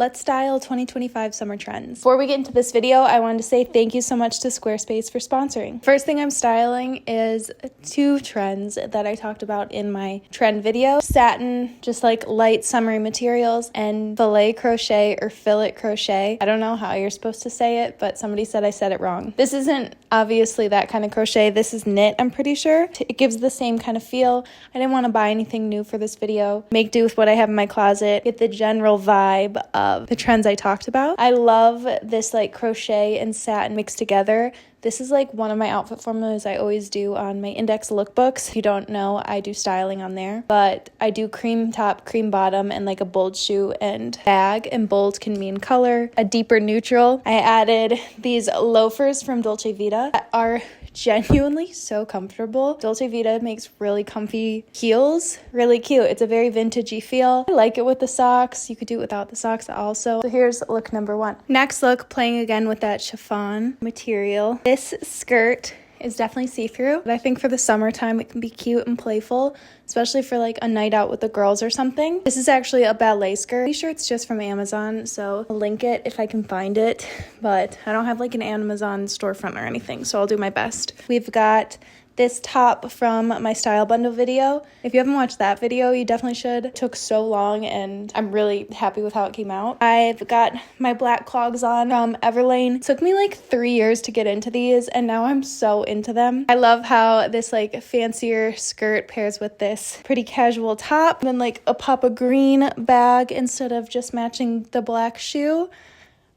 Let's style 2025 summer trends. Before we get into this video, I wanted to say thank you so much to Squarespace for sponsoring. First thing I'm styling is two trends that I talked about in my trend video. Satin, just like light summery materials, and filet crochet or fillet crochet. I don't know how you're supposed to say it, but somebody said I said it wrong. This isn't obviously that kind of crochet. This is knit, I'm pretty sure. It gives the same kind of feel. I didn't want to buy anything new for this video. Make do with what I have in my closet. Get the general vibe of the trends I talked about. I love this like crochet and satin mixed together. This is like one of my outfit formulas I always do on my index lookbooks. If you don't know, I do styling on there, but I do cream top, cream bottom, and like a bold shoe and bag, and bold can mean color, a deeper neutral. I added these loafers from Dolce Vita that are genuinely so comfortable. Dolce Vita makes really comfy heels, really cute. It's a very vintagey feel. I like it with the socks. You could do it without the socks also. So here's look number one. Next look, playing again with that chiffon material. This skirt is definitely see-through, but I think for the summertime it can be cute and playful, especially for like a night out with the girls or something. This is actually a ballet skirt. Pretty sure it's just from Amazon, so I'll link it if I can find it, but I don't have like an Amazon storefront or anything, so I'll do my best. We've got this top from my style bundle video. If you haven't watched that video, you definitely should. It took so long and I'm really happy with how it came out. I've got my black clogs on from Everlane. It took me like 3 years to get into these and now I'm so into them. I love how this like fancier skirt pairs with this pretty casual top and like a pop of green bag instead of just matching the black shoe.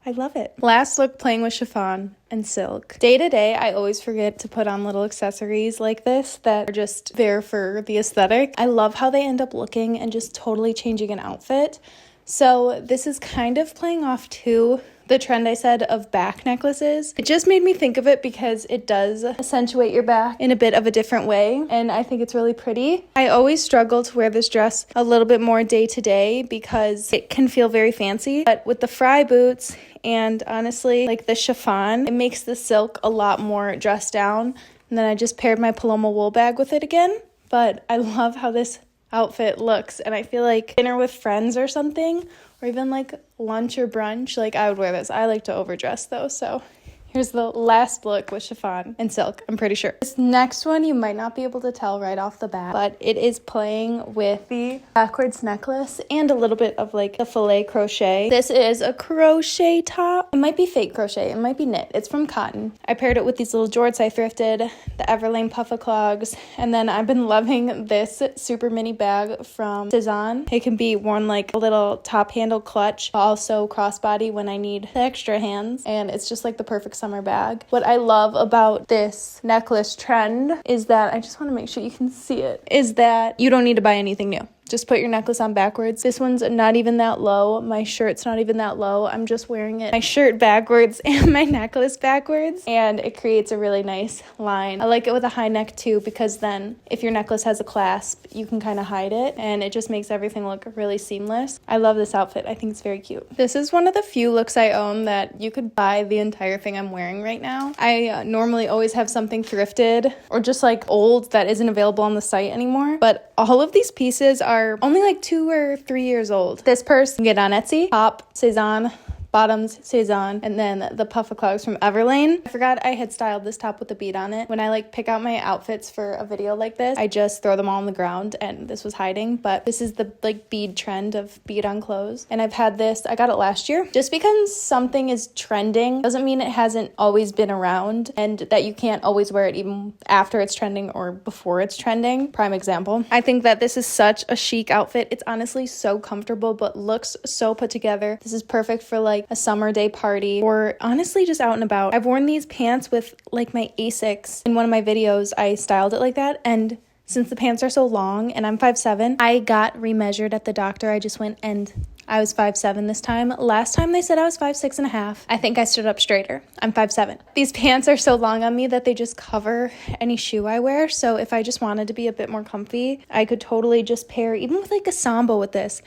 I love it. Last look, playing with chiffon and silk. Day to day, I always forget to put on little accessories like this that are just there for the aesthetic. I love how they end up looking and just totally changing an outfit. So this is kind of playing off too the trend I said of back necklaces. It just made me think of it because it does accentuate your back in a bit of a different way, and I think it's really pretty. I always struggle to wear this dress a little bit more day to day because it can feel very fancy, but with the Frye boots and honestly like the chiffon, it makes the silk a lot more dressed down. And then I just paired my Paloma wool bag with it again, but I love how this outfit looks, and I feel like dinner with friends or something, or even like lunch or brunch, like I would wear this. I like to overdress though, so here's the last look with chiffon and silk, I'm pretty sure. This next one you might not be able to tell right off the bat, but it is playing with the backwards necklace and a little bit of like the filet crochet. This is a crochet top. It might be fake crochet, it might be knit. It's from cotton. I paired it with these little jorts I thrifted, the Everlane puffa clogs, and then I've been loving this super mini bag from Cezanne. It can be worn like a little top handle clutch, also crossbody when I need the extra hands, and it's just like the perfect summer bag. What I love about this necklace trend is that, I just want to make sure you can see it, is that you don't need to buy anything new. Just put your necklace on backwards. This one's not even that low. My shirt's not even that low. I'm just wearing it, my shirt backwards and my necklace backwards, and it creates a really nice line. I like it with a high neck too, because then if your necklace has a clasp, you can kind of hide it, and it just makes everything look really seamless. I love this outfit. I think it's very cute. This is one of the few looks I own that you could buy the entire thing I'm wearing right now. I normally always have something thrifted or just like old that isn't available on the site anymore, but all of these pieces are only like 2 or 3 years old. This purse you can get on Etsy. Top, Cezanne. Bottoms, Cezanne, and then the puffa clogs from Everlane. I forgot I had styled this top with a bead on it. When I like pick out my outfits for a video like this, I just throw them all on the ground, and this was hiding, but this is the like bead trend of bead on clothes. And I've had this, I got it last year. Just because something is trending doesn't mean it hasn't always been around and that you can't always wear it even after it's trending or before it's trending. Prime example. I think that this is such a chic outfit. It's honestly so comfortable, but looks so put together. This is perfect for like a summer day party or honestly just out and about. I've worn these pants with like my Asics. In one of my videos, I styled it like that, and since the pants are so long and I'm 5'7", I got remeasured at the doctor. I just went and I was 5'7" this time. Last time they said I was 5'6.5". I think I stood up straighter. I'm 5'7". These pants are so long on me that they just cover any shoe I wear. So if I just wanted to be a bit more comfy, I could totally just pair even with like a Samba with this,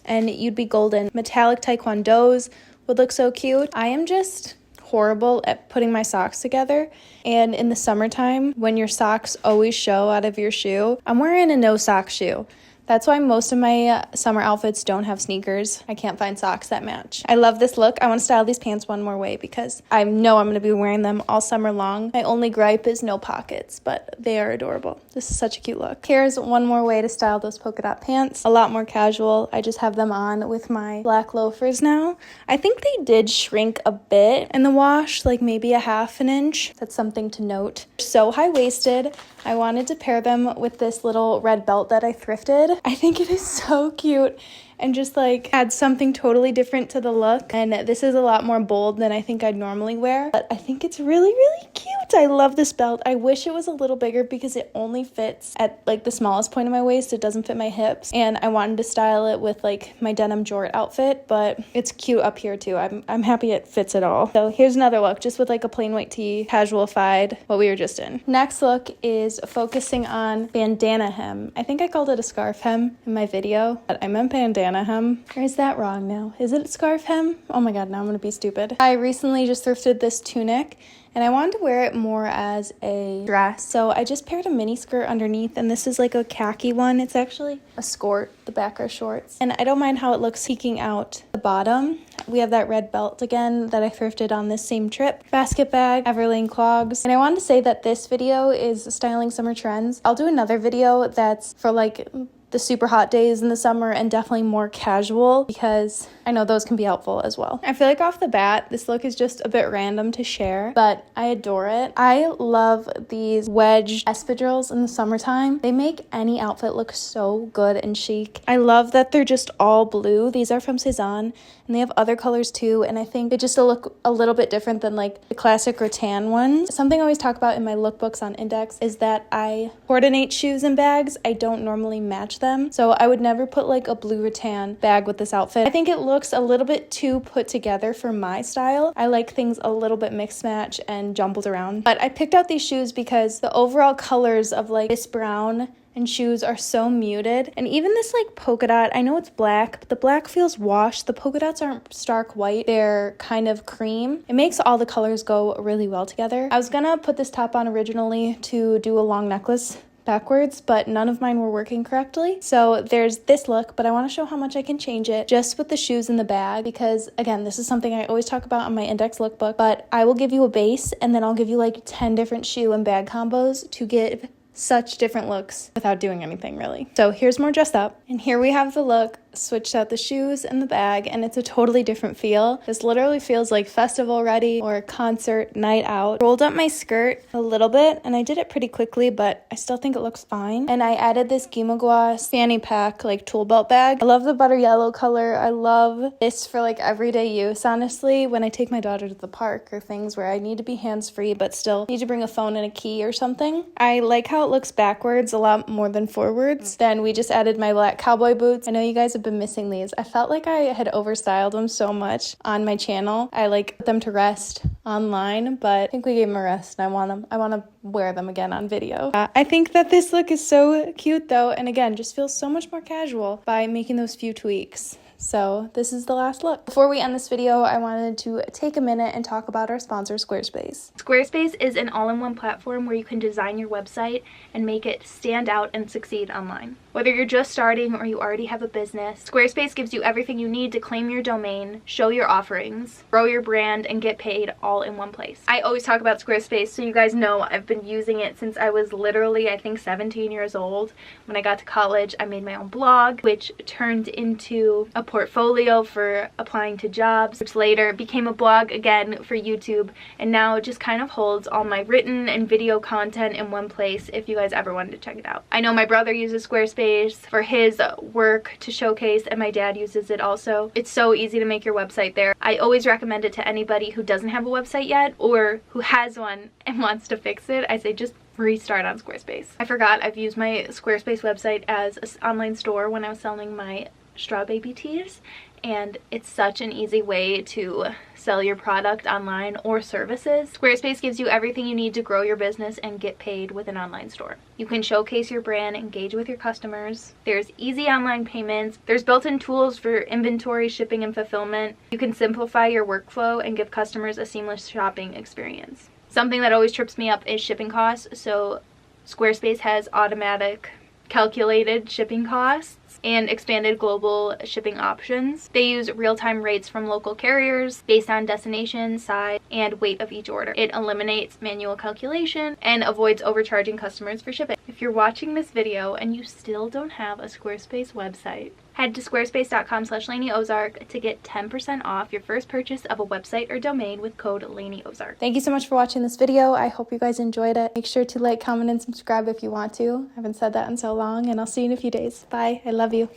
and you'd be golden. Metallic taekwondos would look so cute. I am just horrible at putting my socks together, and in the summertime when your socks always show out of your shoe, I'm wearing a no sock shoe. That's why most of my summer outfits don't have sneakers. I can't find socks that match. I love this look. I want to style these pants one more way because I know I'm going to be wearing them all summer long. My only gripe is no pockets, but they are adorable. This is such a cute look. Here's one more way to style those polka dot pants. A lot more casual. I just have them on with my black loafers now. I think they did shrink a bit in the wash, like maybe a half an inch. That's something to note. So high-waisted. I wanted to pair them with this little red belt that I thrifted. I think it is so cute and just like adds something totally different to the look. And this is a lot more bold than I think I'd normally wear, but I think it's really, really cute. I love this belt. I wish it was a little bigger because it only fits at like the smallest point of my waist. It doesn't fit my hips. And I wanted to style it with like my denim jort outfit, but it's cute up here too. I'm happy it fits it all. So here's another look just with like a plain white tee, casual-fied, what we were just in. Next look is focusing on bandana hem. I think I called it a scarf hem in my video, but I meant bandana hem. Or is that wrong now? Is it scarf hem? Oh my god, now I'm gonna be stupid. I recently just thrifted this tunic and I wanted to wear it more as a dress. So I just paired a mini skirt underneath, and this is like a khaki one. It's actually a skirt, the back are shorts. And I don't mind how it looks peeking out the bottom. We have that red belt again that I thrifted on this same trip. Basket bag, Everlane clogs. And I wanted to say that this video is styling summer trends. I'll do another video that's for like the super hot days in the summer and definitely more casual because I know those can be helpful as well. I feel like off the bat, this look is just a bit random to share, but I adore it. I love these wedge espadrilles in the summertime. They make any outfit look so good and chic. I love that they're just all blue. These are from Cezanne and they have other colors too, and I think they just look a little bit different than like the classic rattan ones. Something I always talk about in my lookbooks on Index is that I coordinate shoes and bags. I don't normally match them, so I would never put like a blue rattan bag with this outfit. I think it looks a little bit too put together for my style. I like things a little bit mixed match and jumbled around, but I picked out these shoes because the overall colors of like this brown and shoes are so muted. And even this like polka dot, I know it's black, but the black feels washed. The polka dots aren't stark white. They're kind of cream. It makes all the colors go really well together. I was gonna put this top on originally to do a long necklace backwards, but none of mine were working correctly. So there's this look, but I want to show how much I can change it just with the shoes in the bag, because again, this is something I always talk about on my Index lookbook, but I will give you a base and then I'll give you like 10 different shoe and bag combos to give such different looks without doing anything really. So here's more dressed up, and here we have the look. Switched out the shoes and the bag, and it's a totally different feel. This literally feels like festival ready or concert night out. Rolled up my skirt a little bit, and I did it pretty quickly, but I still think it looks fine. And I added this Gimagua fanny pack like tool belt bag. I love the butter yellow color. I love this for like everyday use, honestly, when I take my daughter to the park or things where I need to be hands-free but still need to bring a phone and a key or something. I like how it looks backwards a lot more than forwards. Then we just added my black cowboy boots. I know you guys have been missing these. I felt like I had overstyled them so much on my channel. I like them to rest online, but I think we gave them a rest and I want to wear them again on video. I think that this look is so cute though, and again, just feels so much more casual by making those few tweaks. So this is the last look. Before we end this video, I wanted to take a minute and talk about our sponsor, Squarespace. Squarespace is an all-in-one platform where you can design your website and make it stand out and succeed online. Whether you're just starting or you already have a business, Squarespace gives you everything you need to claim your domain, show your offerings, grow your brand, and get paid all in one place. I always talk about Squarespace, so you guys know I've been using it since I was literally, I think, 17 years old. When I got to college, I made my own blog, which turned into a portfolio for applying to jobs, which later became a blog again for YouTube, and now just kind of holds all my written and video content in one place if you guys ever wanted to check it out. I know my brother uses Squarespace for his work to showcase, and my dad uses it also. It's so easy to make your website there. I always recommend it to anybody who doesn't have a website yet or who has one and wants to fix it. I say just restart on Squarespace. I forgot I've used my Squarespace website as an online store when I was selling my straw baby tees, and it's such an easy way to sell your product online or services. Squarespace gives you everything you need to grow your business and get paid with an online store. You can showcase your brand, engage with your customers. There's easy online payments. There's built-in tools for inventory, shipping, and fulfillment. You can simplify your workflow and give customers a seamless shopping experience. Something that always trips me up is shipping costs, so Squarespace has automatic calculated shipping costs and expanded global shipping options. They use real-time rates from local carriers based on destination, size, and weight of each order. It eliminates manual calculation and avoids overcharging customers for shipping. If you're watching this video and you still don't have a Squarespace website, head to squarespace.com/LaineyOzark to get 10% off your first purchase of a website or domain with code LaineyOzark. Thank you so much for watching this video. I hope you guys enjoyed it. Make sure to like, comment, and subscribe if you want to. I haven't said that in so long, and I'll see you in a few days. Bye. I love you.